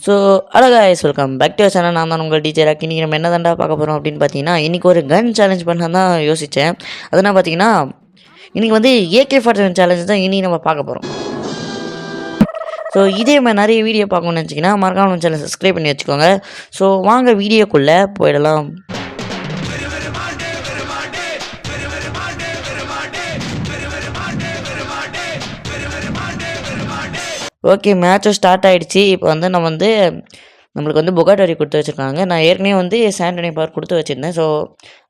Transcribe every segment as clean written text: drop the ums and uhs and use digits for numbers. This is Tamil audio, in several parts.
So hello guys, welcome back to channel. நான் தான் உங்கள் டீச்சர் ராக்கி. இன்றைக்கி நம்ம என்ன தாண்டா பார்க்க போகிறோம் அப்படின்னு பார்த்தீங்கன்னா, இன்றைக்கி ஒரு கன் சேலஞ்ச் பண்ண தான் யோசித்தேன். அதனால் பார்த்தீங்கன்னா இன்றைக்கி வந்து AK-47 சேலஞ்ச் தான் இனி நம்ம பார்க்க போகிறோம். ஸோ இதே மாதிரி நிறைய வீடியோ பார்க்கணும்னு நினச்சிங்கன்னா மறக்காம சேனல் சப்ஸ்கிரைப் பண்ணி வச்சுக்கோங்க. ஸோ வாங்க வீடியோக்குள்ளே போயிடலாம். ஓகே, மேட்சும் ஸ்டார்ட் ஆகிடுச்சு. இப்போ வந்து நம்மளுக்கு வந்து புகாட்டரி கொடுத்து வச்சுருக்காங்க. நான் ஏற்கனவே வந்து சாண்டனி பவர் கொடுத்து வச்சுருந்தேன். ஸோ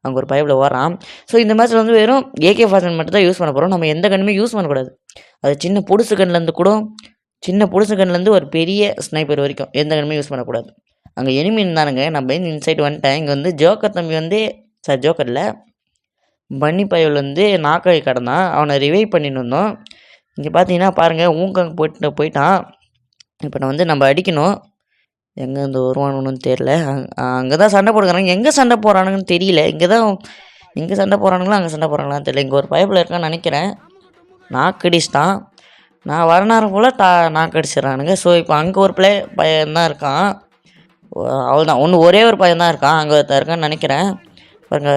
அங்கே ஒரு பைப்பில் வரான். ஸோ இந்த மேட்ச்சில் வந்து வெறும் AK-47 மட்டும் தான் யூஸ் பண்ண போகிறோம். நம்ம எந்த கண்ணுமே யூஸ் பண்ணக்கூடாது. அது சின்ன பொடுசு கண்லேருந்து ஒரு பெரிய ஸ்னைப்பர் வரைக்கும் எந்த கண்ணுமே யூஸ் பண்ணக்கூடாது. அங்கே எனிமி இருந்தானுங்க. நம்ம இன்சைட் வந்துட்டேன். இங்கே வந்து ஜோக்கர் தம்பி வந்து ஜோக்கரில் பன்னி பயவில் வந்து நாக்காய் கடந்தான். அவனை ரிவைவ் பண்ணிட்டு இருந்தோம். இங்கே பார்த்தீங்கன்னா பாருங்கள், ஊங்காங்க போயிட்டான். இப்போ நம்ம அடிக்கணும். எங்கேருந்து வருவானுன்னு தெரில. அங்கே தான் சண்டை போடுறாங்க. எங்கே சண்டை போகிறானுங்கன்னு தெரியல. இங்கே சண்டை போகிறானுங்களா அங்கே சண்டை போகிறாங்களான்னு தெரியல. இங்கே ஒரு பைப்பில் இருக்கான்னு நினைக்கிறேன். நாக்கடிச்சிட்டான். நான் வர நேரம் போல் நாக்கடிச்சிடறானுங்க. ஸோ இப்போ அங்கே ஒரு பையன்தான் இருக்கான். அவ்வளோதான், ஒரே ஒரு பையன் தான் இருக்கான். அங்கே ஒருத்தர் இருக்கான்னு நினைக்கிறேன். பாருங்க,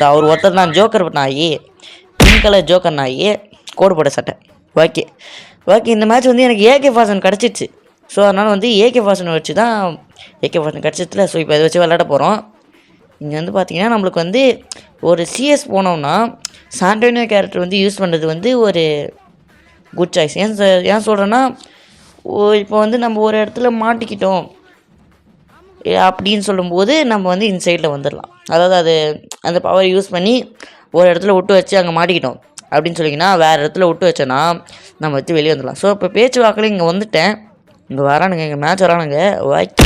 அவர் ஒருத்தர் தான் ஜோக்கர் நாயி, பிங்க் கலர் ஜோக்கர் நாயி, கோடு போட்ட சட்டை. ஓகே, இந்த மேட்ச் வந்து எனக்கு AK-47 கிடச்சிச்சு. ஸோ அதனால் வந்து AK-47 வச்சு தான் AK-47 கிடச்சதில்ல. ஸோ இப்போ இதை வச்சு விளையாட போகிறோம். இங்கே வந்து பார்த்தீங்கன்னா நம்மளுக்கு வந்து ஒரு CS போனோம்னா சாண்டோனியோ கேரக்டர் வந்து யூஸ் பண்ணுறது வந்து ஒரு குட் சாய்ஸ். ஏன் சொல்கிறேன்னா, இப்போ வந்து நம்ம ஒரு இடத்துல மாட்டிக்கிட்டோம் அப்படின்னு சொல்லும்போது நம்ம வந்து இன்சைடில் வந்துடலாம். அதாவது அந்த பவர் யூஸ் பண்ணி ஒரு இடத்துல விட்டு வச்சு அங்கே மாட்டிக்கிட்டோம் அப்படின்னு சொல்லிங்கன்னா வேறு இடத்துல விட்டு வச்சோன்னா நம்ம வச்சு வெளியே வந்துடலாம். ஸோ இப்போ பேச்சு வாக்கில் இங்கே வந்துட்டேன். இங்கே வரானுங்க, இங்கே மேட்ச் வரானுங்க. ஓகே,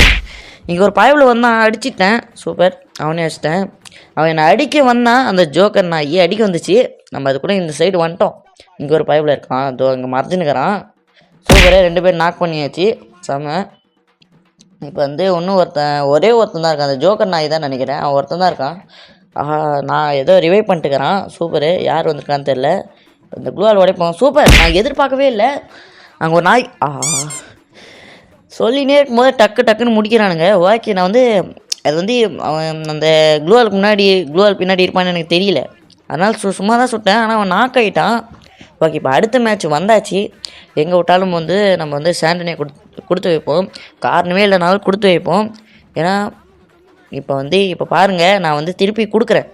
இங்கே ஒரு பயவில் வந்தான், அடிச்சிட்டேன். சூப்பர், அவனே அடிச்சிட்டேன். அவன் என்னை அடிக்க வந்தான். அந்த ஜோக்கர் நாயி அடிக்க வந்துச்சு. நம்ம அது கூட இந்த சைடு வந்துட்டோம். இங்கே ஒரு பயவில் இருக்கான். அதோ இங்கே மறைஞ்சுன்னுக்கிறான். சூப்பரே, 2 பேர் நாக் பண்ணியாச்சு. செம. இப்போ வந்து ஒரே ஒருத்தன் தான் இருக்கான். அந்த ஜோக்கர் நாய் தான் நினைக்கிறேன். அவன் ஒருத்தன் தான் இருக்கான். நான் ஏதோ ரிவைவ் பண்ணிட்டுக்கிறான். சூப்பரு, யார் வந்திருக்கான்னு தெரில. இந்த க்ளூவால் உடைப்போம். சூப்பர், நான் எதிர்பார்க்கவே இல்லை. அங்கே ஒரு நாய் சொல்லினே இருக்கும்போது டக்குன்னு முடிக்கிறானுங்க. ஓகே, நான் வந்து அது வந்து அவன் அந்த க்ளூவால் பின்னாடி இருப்பான்னு எனக்கு தெரியல. அதனால் சும்மா தான் சுட்டேன். ஆனால் அவன் நாக் ஆகிட்டான். ஓகே, இப்போ அடுத்த மேட்ச் வந்தாச்சு. எங்கே விட்டாலும் வந்து நம்ம வந்து சாண்டனியை கொடுத்து வைப்போம். காரணமே இல்லைனாலும் கொடுத்து வைப்போம். ஏன்னா இப்போ பாருங்கள், நான் வந்து திருப்பி கொடுக்குறேன்.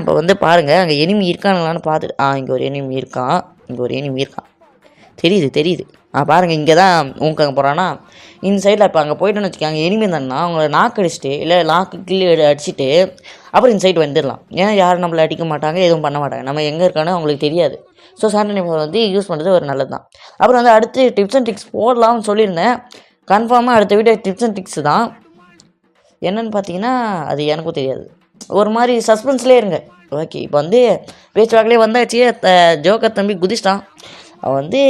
இப்போ வந்து பாருங்கள், அங்கே எனிமி இருக்கானுங்களான்னு பார்த்துட்டு இங்கே ஒரு எனிமி இருக்கான். தெரியுது. பாருங்கள், இங்கே தான் ஊங்காங்க போகிறான்னா இந்த சைடில். இப்போ அங்கே போய்ட்டுன்னு வச்சுக்கோங்க, எனிமி இருந்தாங்கன்னா அவங்கள நாக்கு அடிச்சுட்டு இல்லை நாக்கு கிள்ளி அடிச்சுட்டு அப்புறம் இந்த சைடு வந்துடலாம். ஏன்னா யாரும் நம்மளை அடிக்க மாட்டாங்க, எதுவும் பண்ண மாட்டாங்க. நம்ம எங்கே இருக்கானோ அவங்களுக்கு தெரியாது. ஸோ சாண்டனி பவர் வந்து யூஸ் பண்ணுறது ஒரு நல்லது தான். அப்புறம் வந்து அடுத்து டிப்ஸ் அண்ட் ட்ரிக்ஸ் போடலாம்னு சொல்லியிருந்தேன். கன்ஃபார்மாக அடுத்த வீடியோ டிப்ஸ் அண்ட் ட்ரிக்ஸ் தான். என்னென்னு பார்த்தீங்கன்னா அது எனக்கும் தெரியாது. ஒரு மாதிரி சஸ்பென்ஸ்லேயே இருங்க. ஓகே, இப்போ வந்து பேச்சுவாக்கிலே வந்தாச்சு. ஜோக்கர் தம்பி குதிச்சிட்டான். அவன் வந்து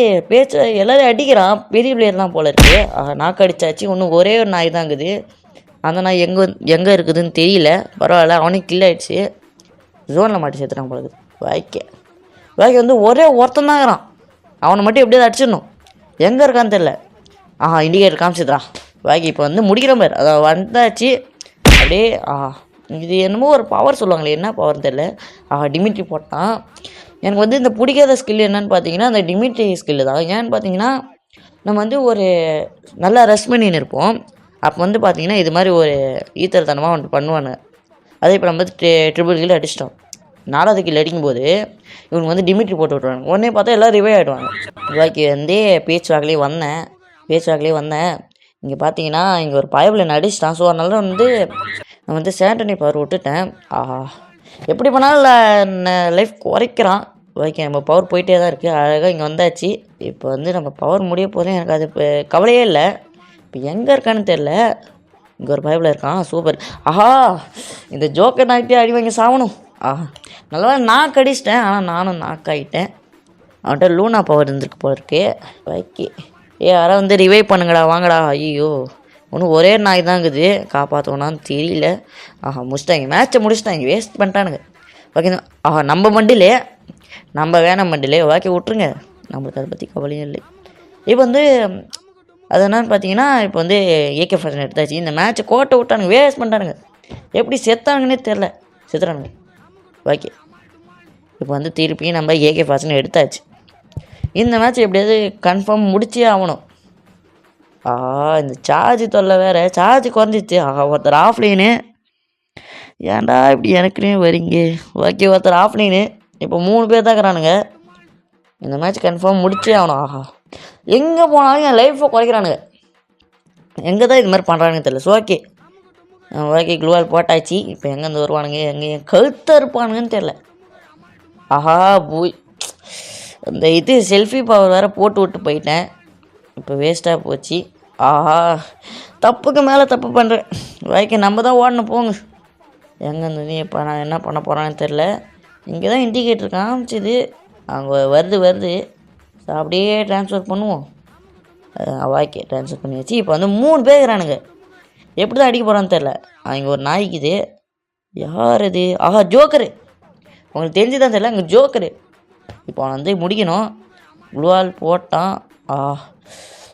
எல்லோரும் அடிக்கிறான். பெரிய பிளேயர் தான் போல இருக்குது. நாக்கு அடித்தாச்சு. இன்னும் ஒரே ஒரு நாய் தான் இருக்குது. அந்த நாய் எங்கே இருக்குதுன்னு தெரியல. பரவாயில்ல, அவனுக்கு கில் ஆகிடுச்சு. ஜோனில் மாட்டி சேர்த்துட்டான் போல இருக்குது. ஓகே வந்து ஒரே ஒருத்தன் தான் இருக்கிறான். அவனை மட்டும் எப்படியாவது அடிச்சிடணும். எங்கே இருக்கான்னு தெரில. இண்டிகேட்டர் காமிச்சிடுறான். ஓகே, இப்போ வந்து முடிக்கிற மாதிரி அதை வந்தாச்சு. அப்படியே இது என்னமோ ஒரு பவர் சொல்லுவாங்களே, என்ன பவர்னு தெரில. டிமிட்ரி போட்டான். எனக்கு வந்து இந்த பிடிக்காத ஸ்கில் என்னன்னு பார்த்தீங்கன்னா அந்த டிமிட்ரி ஸ்கில்லு தான். ஏன்னு பார்த்தீங்கன்னா நம்ம வந்து ஒரு நல்லா ரெஸ்ட் பண்ணின்னு இருப்போம். அப்போ வந்து பார்த்தீங்கன்னா இது மாதிரி ஒரு ஈத்தரத்தனமாக வந்துட்டு பண்ணுவானு. அதே இப்போ நம்ம வந்து ட்ரிபிள் கில் அடிச்சிட்டோம். 4வது கில் அடிக்கும்போது இவனுக்கு வந்து டிமிட்ரி போட்டு விட்ருவாங்க. உடனே பார்த்தா எல்லோரும் ரிவைவ் ஆகிடுவாங்க. ஓகே, வந்து பேச்சுவாக்கிலே வந்தேன். இங்கே பார்த்தீங்கன்னா இங்கே ஒரு பயபில் அடிச்சிட்டான். ஸோ அதனால வந்து நான் வந்து சாண்டனி பவர் விட்டுட்டேன். எப்படி பண்ணாலும் லைஃப் குறைக்கிறான். ஓகே, நம்ம பவர் போயிட்டே தான் இருக்குது. அழகாக இங்கே வந்தாச்சு. இப்போ வந்து நம்ம பவர் முடிய போதும். எனக்கு அது இப்போ கவலையே இல்லை. இப்போ எங்கே இருக்கான்னு தெரில. இங்கே ஒரு பயபில் இருக்கான். சூப்பர். இந்த ஜோக்கர் நாய்ட்டே அடிவாங்க சாவணும். நல்லா நாக்கு அடிச்சிட்டேன். ஆனால் நானும் நாக்காயிட்டேன். அவன்கிட்ட லூனா பவர் இருந்திருக்கு போல இருக்கு. ஓகே, யாராவது வந்து ரிவைவ் பண்ணுங்கடா, வாங்கடா. ஐயோ, ஒன்றும் ஒரே நாய் தான் இருக்குது. காப்பாற்றோனான்னு தெரியல. முடிச்சிட்டாங்க, மேட்சை முடிச்சிட்டாங்க. வேஸ்ட் பண்ணிட்டானுங்க. ஓகே, நம்ம வேணாம் மண்டிலே. ஓகே, விட்ருங்க. நம்மளுக்கு அதை பற்றி கவலையும் இல்லை. இப்போ வந்து அது என்னன்னு பார்த்தீங்கன்னா இப்போ வந்து AK-47 எடுத்தாச்சு. இந்த மேட்ச்சை கோட்டை விட்டானுங்க, வேஸ்ட் பண்ணிட்டானுங்க. எப்படி செத்தானுங்கன்னே தெரில, செத்துறானுங்க. ஓகே, இப்போ வந்து திருப்பி நம்ம AK-47 எடுத்தாச்சு. இந்த மேட்ச் எப்படியாவது கன்ஃபார்ம் முடிச்சே ஆகணும். இந்த சார்ஜ் தொல்லை வேறு, சார்ஜ் குறைஞ்சிச்சு. ஒருத்தர் ஆஃப்லைனு, ஏன்டா இப்படி எனக்குன்னே வரீங்க. ஓகே, ஒருத்தர் ஆஃப்லைனு. இப்போ 3 பேர் தான் இருக்கிறானுங்க. இந்த மேட்ச் கன்ஃபார்ம் முடிச்சே ஆகணும். எங்கே போனாலும் என் லைஃப்பை குறைக்கிறானுங்க. எங்கே தான் இது மாதிரி பண்ணுறானுங்க தெரியல. ஸோ ஓகே க்ளூவால் போட்டாச்சு. இப்போ எங்கேருந்து வருவானுங்க, எங்கே என் கழுத்தை இருப்பானுங்கன்னு தெரில. போய் அந்த இது செல்ஃபி பவர் வேறு போட்டு விட்டு போயிட்டேன். இப்போ வேஸ்ட்டாக போச்சு. தப்புக்கு மேலே தப்பு பண்ணுறேன். ஓகே, நம்ம தான் ஓடணும், போங்க. எங்கேருந்து இப்போ நான் என்ன பண்ண போகிறான்னு தெரில. இங்கே தான் இண்டிகேட்டர் காமிச்சிது, அங்கே வருது. ஸோ அப்படியே ட்ரான்ஸ்ஃபர் பண்ணுவோம். ஓகே, ட்ரான்ஸ்ஃபர் பண்ணியாச்சு. இப்போ வந்து 3 பேர் இருக்கிறானுங்க. எப்படி தான் அடிக்க போகிறான்னு தெரில. இங்கே ஒரு நாய்க்குது. யார் இது? ஜோக்கரு. உங்களுக்கு தெரிஞ்சு தான் தெரியல, இங்கே ஜோக்கரு. இப்போ அவன் வந்து முடிக்கணும். க்ளூவால் போட்டான்.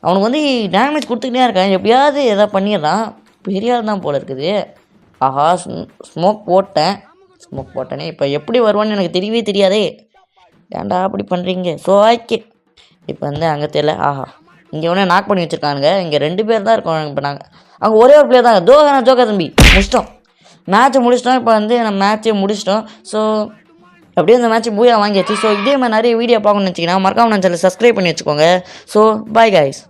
அவனுக்கு வந்து டேமேஜ் கொடுத்துக்கிட்டே இருக்கான். எப்படியாவது எதாவது பண்ணிடுறான். பெரிய ஆள் தான் போல் இருக்குது. ஸ்மோக் போட்டேனே. இப்போ எப்படி வருவான்னு எனக்கு தெரியவே தெரியாதே. ஏன்டா அப்படி பண்ணுறீங்க? ஸோ ஓகே, இப்போ வந்து அங்கே தெரியல. இங்கே ஒன்றே நாக் பண்ணி வச்சுருக்கானுங்க. இங்கே 2 பேர் தான் இருக்கோம். இப்போ நாங்கள் அங்கே ஒரே ஒரு பிளேயர் தாங்க. ஜோக்கர் தம்பி முடிச்சிட்டோம். மேட்ச்சை முடிச்சிட்டோம். இப்போ வந்து நம்ம மேட்ச்சை முடிச்சிட்டோம். ஸோ அப்படியே இந்த மேட்ச்சை பூயா வாங்கியாச்சு. ஸோ இதே மாதிரி நிறைய வீடியோ பார்க்கணும்னு வச்சிங்கன்னா மறக்காம நான் சேனலை சப்ஸ்கிரைப் பண்ணி வச்சுக்கோங்க. So bye guys.